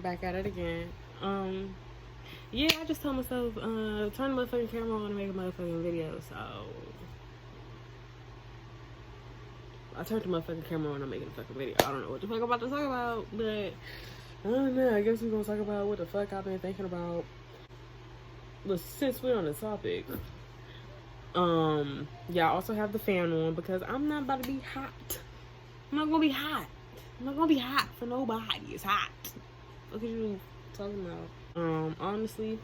Back at it again. Yeah, I just told myself, turn the motherfucking camera on and make a motherfucking video. So I turned the motherfucking camera on and I'm making a fucking video. I don't know what the fuck I'm about to talk about, but I don't know. I guess we're gonna talk about what the fuck I've been thinking about. But since we're on the topic, yeah, I also have the fan on because I'm not about to be hot. I'm not gonna be hot. I'm not gonna be hot for nobody. It's hot. What are you talking about? Honestly,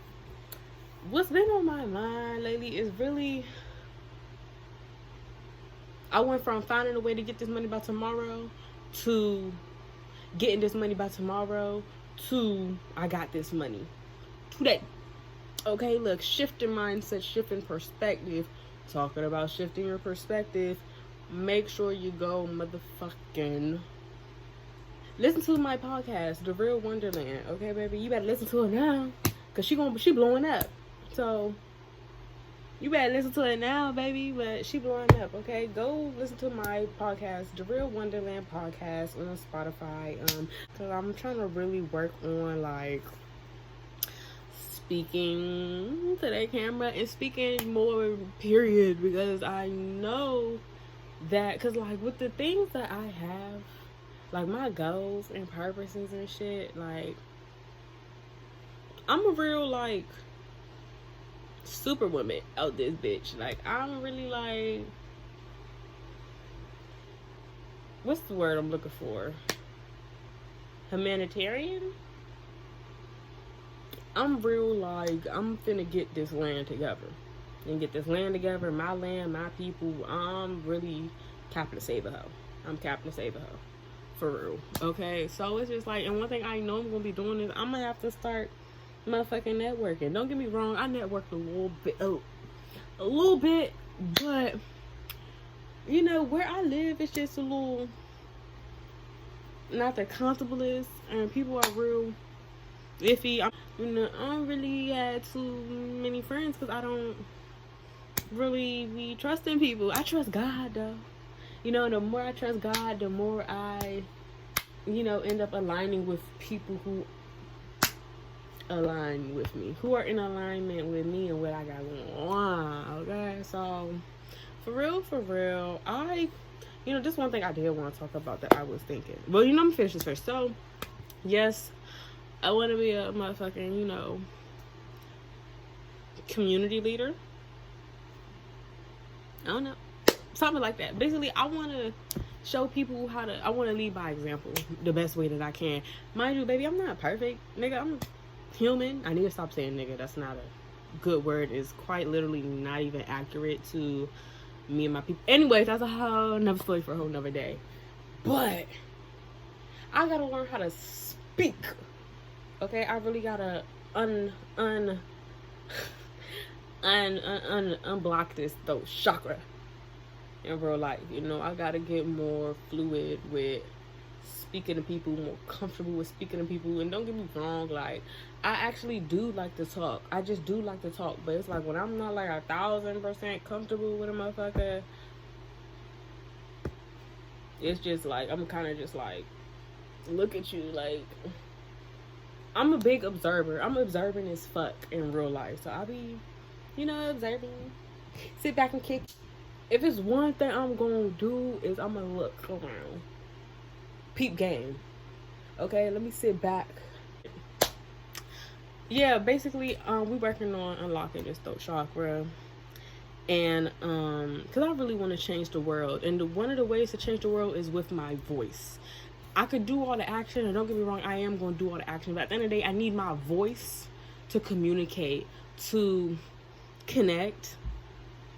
what's been on my mind lately is really, I went from finding a way to get this money by tomorrow to getting this money by tomorrow to I got this money today. Okay, look, shifting mindset, shifting perspective. Talking about shifting your perspective, make sure you go motherfucking listen to my podcast, The Real Wonderland. Okay, baby, you better listen to it now, cause she blowing up. So you better listen to it now, baby. But she blowing up. Okay, go listen to my podcast, The Real Wonderland podcast, on Spotify. Cause I'm trying to really work on like speaking to that camera and speaking more, period, because I know that, because like with the things that I have, like my goals and purposes and shit, like I'm a real like superwoman out this bitch. Like I'm really like, what's the word I'm looking for? Humanitarian? I'm real like, I'm finna get this land together. And get this land together, my land, my people. I'm really capping to save a hoe. I'm capping to save a hoe. For real. Okay? So it's just like, and one thing I know I'm gonna be doing is I'm gonna have to start motherfucking networking. Don't get me wrong, I networked a little bit, but you know, where I live, it's just a little, not the comfortablest, and people are real iffy. I don't really have too many friends because I don't really be trusting people. I trust God though. You know, the more I trust God, the more I, end up aligning with people who align with me, who are in alignment with me and what I got going on. Okay, so for real, just one thing I did want to talk about that I was thinking. Well, I'm gonna finish this first. So, yes, I want to be a motherfucking, community leader. I don't know. Something like that. Basically, I want to show people I want to lead by example the best way that I can. Mind you, baby, I'm not perfect. Nigga, I'm human. I need to stop saying nigga. That's not a good word. It's quite literally not even accurate to me and my people. Anyways, that's a whole nother story for a whole nother day. But I got to learn how to speak. Okay, I really gotta unblock this throat chakra in real life. I gotta get more fluid with speaking to people, more comfortable with speaking to people. And don't get me wrong, like I actually do like to talk. I just do like to talk, but it's like when I'm not like 1,000% comfortable with a motherfucker, it's just like I'm kind of just like look at you like. I'm a big observer. I'm observant as fuck in real life. So I'll be, observing. Sit back and kick. If it's one thing I'm going to do is I'm going to look around. Peep game. Okay, let me sit back. Yeah, basically, we working on unlocking this throat chakra. And, because I really want to change the world. And one of the ways to change the world is with my voice. I could do all the action, and don't get me wrong, I am going to do all the action, but at the end of the day, I need my voice to communicate, to connect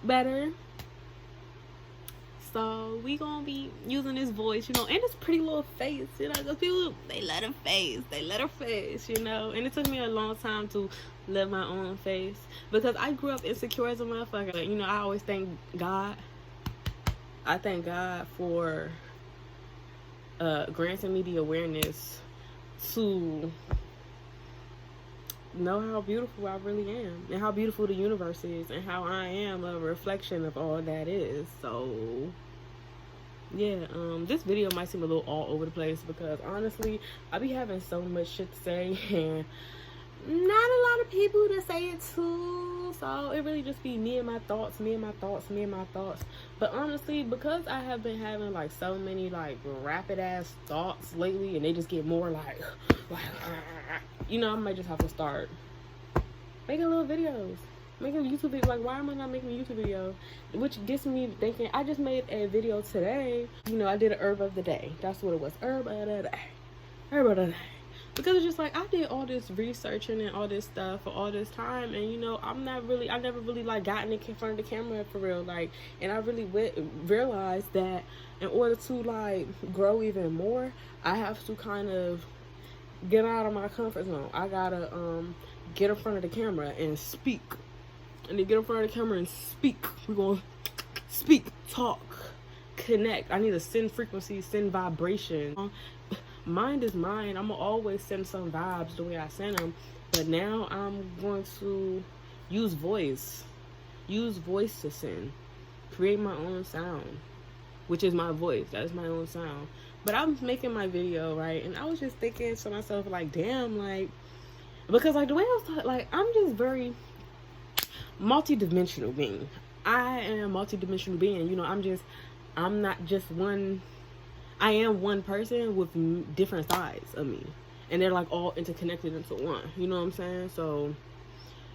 better. So we gonna be using this voice, and this pretty little face, because people, they let her face, and it took me a long time to love my own face, because I grew up insecure as a motherfucker. I always thank God. I thank God for granting me the awareness to know how beautiful I really am, and how beautiful the universe is, and how I am a reflection of all that is. So yeah, this video might seem a little all over the place because honestly, I be having so much shit to say and not a lot of people to say it to, so it really just be me and my thoughts, me and my thoughts, me and my thoughts. But honestly, because I have been having like so many like rapid ass thoughts lately, and they just get more like you know, I might just have to start making little videos, making YouTube videos. Like, why am I not making a YouTube video? Which gets me thinking, I just made a video today. You know, I did an herb of the day. That's what it was, herb of the day, herb of the day. Because it's just like, I did all this researching and all this stuff for all this time, and you know, I never really like gotten in front of the camera for real, like, and I really realized that in order to like grow even more, I have to kind of get out of my comfort zone. I gotta get in front of the camera and speak. And to get in front of the camera and speak, we're gonna speak, talk, connect. I need to send frequency, send vibration. Mind is mind. I'm gonna always send some vibes the way I send them, but now I'm going to use voice to send, create my own sound, which is my voice. That is my own sound. But I'm making my video, right, and I was just thinking to myself, like, damn, like, because like the way I was like, I'm just very multi-dimensional being. I am a multi-dimensional being. You know, I'm not just one. I am one person with different sides of me, and they're like all interconnected into one. You know what I'm saying? So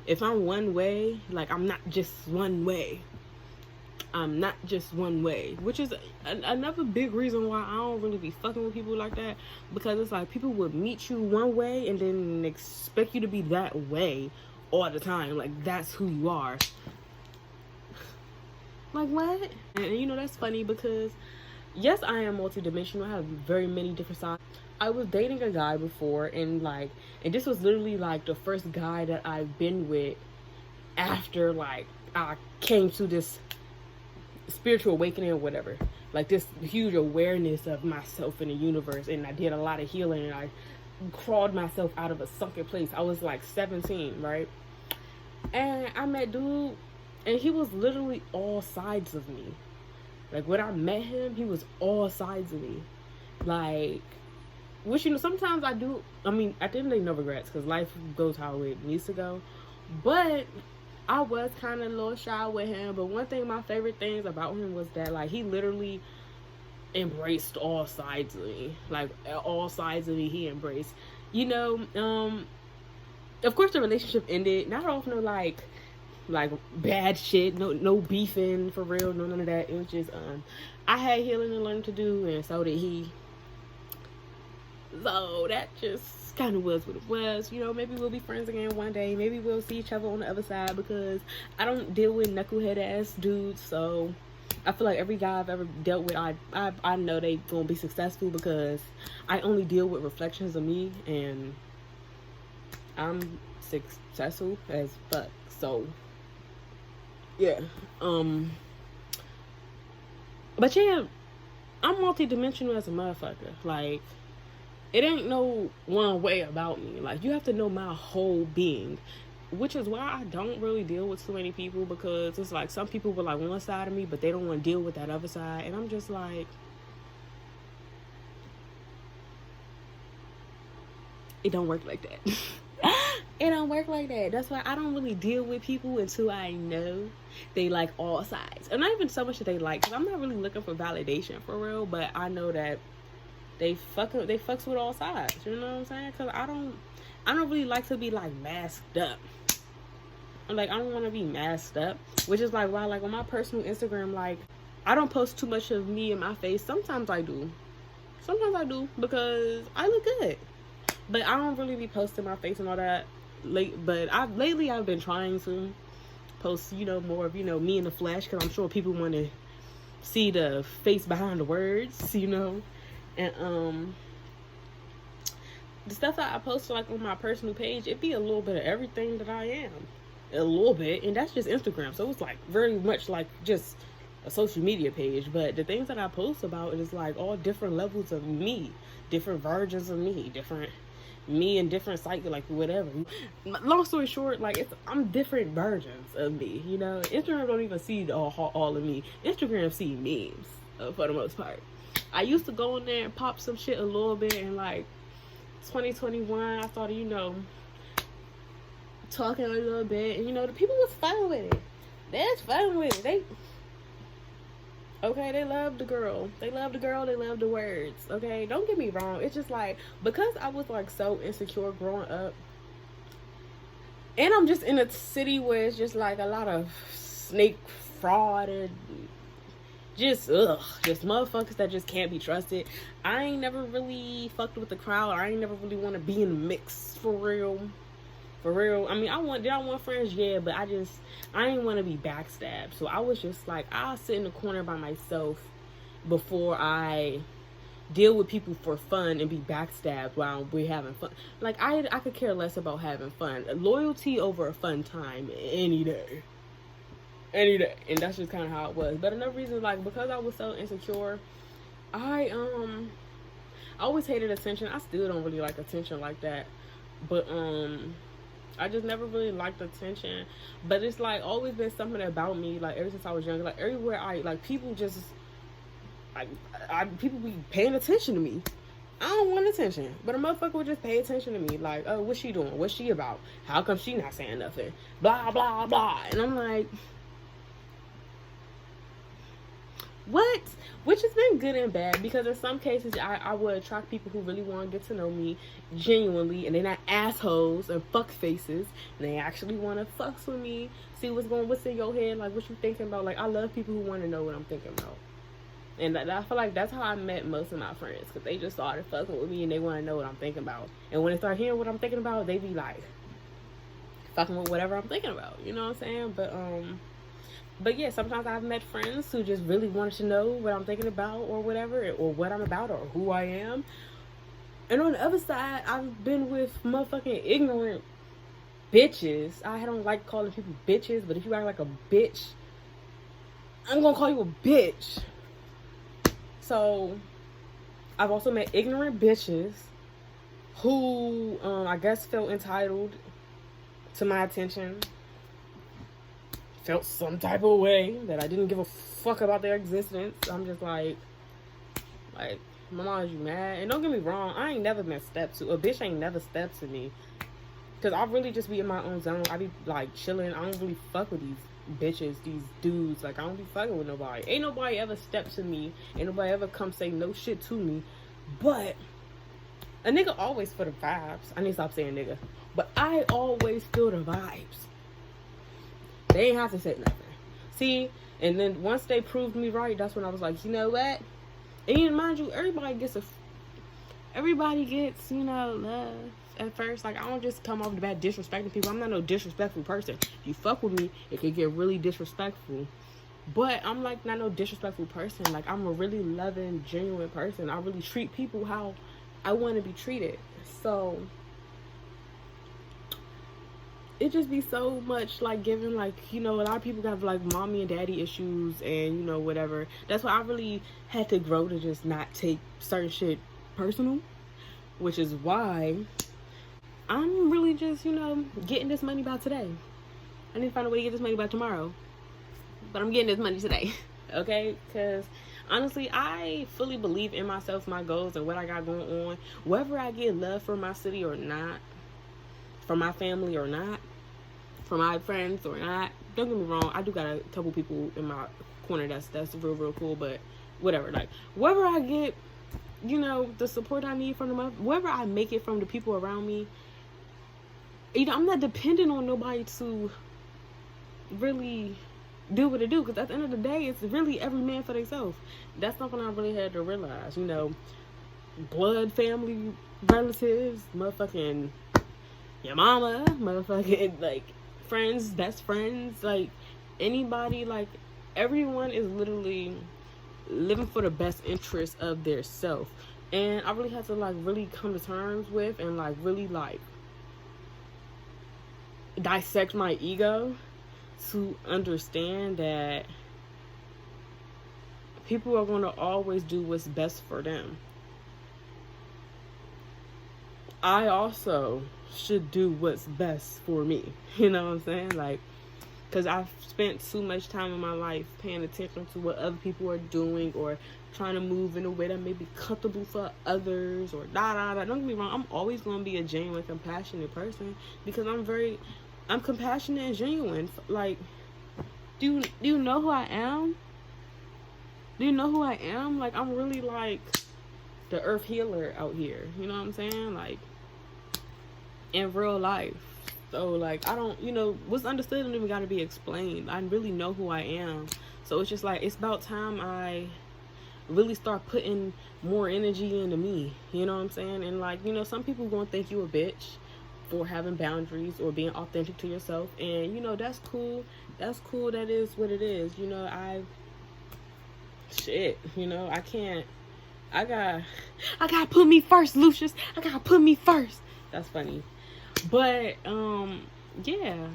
if I'm one way, like, I'm not just one way. I'm not just one way, which is another big reason why I don't really be fucking with people like that, because it's like people would meet you one way and then expect you to be that way all the time. Like, that's who you are. Like, what? And you know, that's funny because yes, I am multidimensional. I have very many different sides. I was dating a guy before, and this was literally like the first guy that I've been with after like I came to this spiritual awakening or whatever, like this huge awareness of myself in the universe. And I did a lot of healing, and I crawled myself out of a sunken place. I was like 17, right? And I met dude, and he was literally all sides of me. Like, when I met him, he was all sides of me. Like, which, you know, sometimes I do, I mean, at the end of the day, no regrets, because life goes how it needs to go. But I was kind of a little shy with him. But one thing, my favorite things about him was that, like, he literally embraced all sides of me. Like, all sides of me he embraced. You know, of course the relationship ended. Not off no, like bad shit, no beefing for real, none of that. It was just I had healing to learn to do, and so did he. So that just kind of was what it was. You know, maybe we'll be friends again one day. Maybe we'll see each other on the other side, because I don't deal with knucklehead ass dudes. So I feel like every guy I've ever dealt with, I know they gonna be successful, because I only deal with reflections of me, and I'm successful as fuck. So yeah, but yeah, I'm multi-dimensional as a motherfucker. Like, it ain't no one way about me. Like, you have to know my whole being, which is why I don't really deal with too many people, because it's like some people will like one side of me, but they don't want to deal with that other side, and I'm just like, it don't work like that. It don't work like that. That's why I don't really deal with people until I know they like all sides. And not even so much that they like, because I'm not really looking for validation for real, but I know that they fucks with all sides. You know what I'm saying? Because I don't really like to be like masked up. I'm like, I don't want to be masked up, which is like why, like, on my personal Instagram, like, I don't post too much of me and my face. Sometimes I do, because I look good. But I don't really be posting my face and all that lately I've been trying to post, you know, more of, you know, me in the flesh, because I'm sure people want to see the face behind the words, you know. And the stuff that I post, like, on my personal page, it be a little bit of everything that I am, a little bit, and that's just Instagram. So it's like very much like just a social media page. But the things that I post about is like all different levels of me, different versions of me, different me and different cycle, like whatever. Long story short, like, I'm different versions of me, you know. Instagram don't even see all of me. Instagram see memes for the most part. I used to go in there and pop some shit a little bit, and like 2021, I started, you know, talking a little bit, and you know, the people was fine with it. They was fine with it. They love the girl. They love the words. Okay, don't get me wrong. It's just like, because I was like so insecure growing up, and I'm just in a city where it's just like a lot of snake fraud and just motherfuckers that just can't be trusted. I ain't never really fucked with the crowd, or I ain't never really want to be in the mix for real. I mean, did I want friends? Yeah, but I didn't want to be backstabbed. So I was just like, I'll sit in the corner by myself before I deal with people for fun and be backstabbed while we're having fun. Like, I could care less about having fun. Loyalty over a fun time any day. And that's just kind of how it was. But another reason, like, because I was so insecure, I always hated attention. I still don't really like attention like that. But I just never really liked attention. But it's like always been something about me, like ever since I was younger. Like everywhere people just people be paying attention to me. I don't want attention, but a motherfucker would just pay attention to me. Like, oh, what's she doing? What's she about? How come she not saying nothing? Blah blah blah. And I'm like, what? Which has been good and bad, because in some cases I would attract people who really want to get to know me genuinely, and they're not assholes and fuck faces, and they actually want to fucks with me, see what's in your head, like what you thinking about. Like, I love people who want to know what I'm thinking about, and I feel like that's how I met most of my friends, because they just started fucking with me and they want to know what I'm thinking about. And when they start hearing what I'm thinking about, they be like fucking with whatever I'm thinking about, you know what I'm saying? But yeah, sometimes I've met friends who just really wanted to know what I'm thinking about, or whatever, or what I'm about, or who I am. And on the other side, I've been with motherfucking ignorant bitches. I don't like calling people bitches, but if you act like a bitch, I'm gonna call you a bitch. So I've also met ignorant bitches who I guess felt entitled to my attention, felt some type of way that I didn't give a fuck about their existence. I'm just like, mama, is you mad? And don't get me wrong, I ain't never been stepped to. A bitch ain't never stepped to me, because I really just be in my own zone. I be like chilling. I don't really fuck with these bitches, these dudes. Like, I don't be fucking with nobody. Ain't nobody ever stepped to me. Ain't nobody ever come say no shit to me. But a nigga always feel the vibes. I need to stop saying nigga, but I always feel the vibes. They ain't have to say nothing. See, and then once they proved me right, that's when I was like, you know what? And mind you, everybody gets, you know, love at first. Like, I don't just come off the bat disrespecting people. I'm not no disrespectful person. If you fuck with me, it could get really disrespectful. But I'm like not no disrespectful person. Like, I'm a really loving, genuine person. I really treat people how I want to be treated. So it just be so much like giving, like, you know, a lot of people have like mommy and daddy issues and, you know, whatever. That's why I really had to grow to just not take certain shit personal, which is why I'm really just, you know, getting this money by today. I need to find a way to get this money by tomorrow, but I'm getting this money today. Okay, because honestly, I fully believe in myself, my goals, and what I got going on. Whether I get love from my city or not, from my family or not, from my friends or not, don't get me wrong, I do got a couple people in my corner that's real cool, but whatever. Like, whether I get, you know, the support I need from the whether I make it from the people around me, you know, I'm not dependent on nobody to really do what it do, because at the end of the day, it's really every man for themselves. That's something I really had to realize. You know, blood, family, relatives, motherfucking your mama, motherfucking like friends, best friends, like anybody, like everyone is literally living for the best interest of their self. And I really had to like really come to terms with and like really like dissect my ego to understand that people are going to always do what's best for them. I also should do what's best for me. You know what I'm saying? Like, because I've spent too much time in my life paying attention to what other people are doing or trying to move in a way that may be comfortable for others or Don't get me wrong, I'm always going to be a genuine, compassionate person because I'm compassionate and genuine. Like, do you know who I am? Do you know who I am? Like, I'm really like the earth healer out here. You know what I'm saying? Like, in real life. So, like, I don't, what's understood don't even got to be explained. I really know who I am. So, it's just like, it's about time I really start putting more energy into me. You know what I'm saying? And, like, some people going to think you a bitch for having boundaries or being authentic to yourself. And, that's cool. That's cool. That is what it is. I gotta put me first, Lucius. I gotta put me first. That's funny. But, yeah.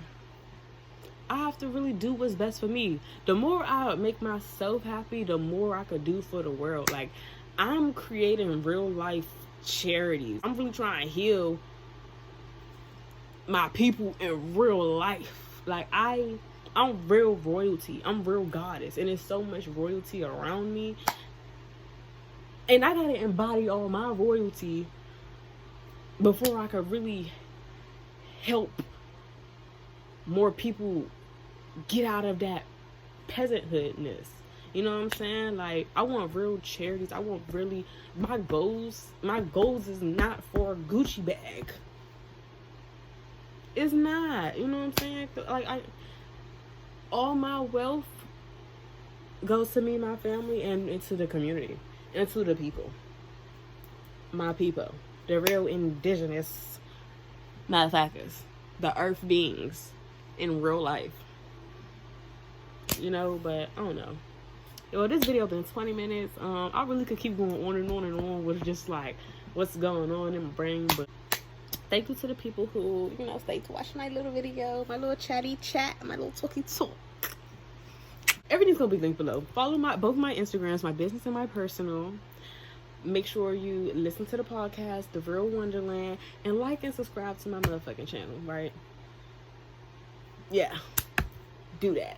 I have to really do what's best for me. The more I make myself happy, the more I could do for the world. Like, I'm creating real life charities. I'm really trying to heal my people in real life. Like, I'm real royalty. I'm real goddess. And there's so much royalty around me. And I gotta embody all my royalty before I could really help more people get out of that peasanthoodness. You know what I'm saying? Like, I want real charities. I want really, my goals is not for a Gucci bag. It's not. You know what I'm saying? Like, all my wealth goes to me, my family, and into the community, and to the people. My people. The real indigenous motherfuckers. The earth beings in real life. But I don't know. Well, this video been 20 minutes. I really could keep going on and on and on with just like what's going on in my brain, but thank you to the people who, stayed to watch my little video, my little chatty chat, my little talky talk. Everything's gonna be linked below. Follow both my Instagrams, my business and my personal. Make sure you listen to the podcast, The Real Wonderland, and like and subscribe to my motherfucking channel, right? Yeah, do that.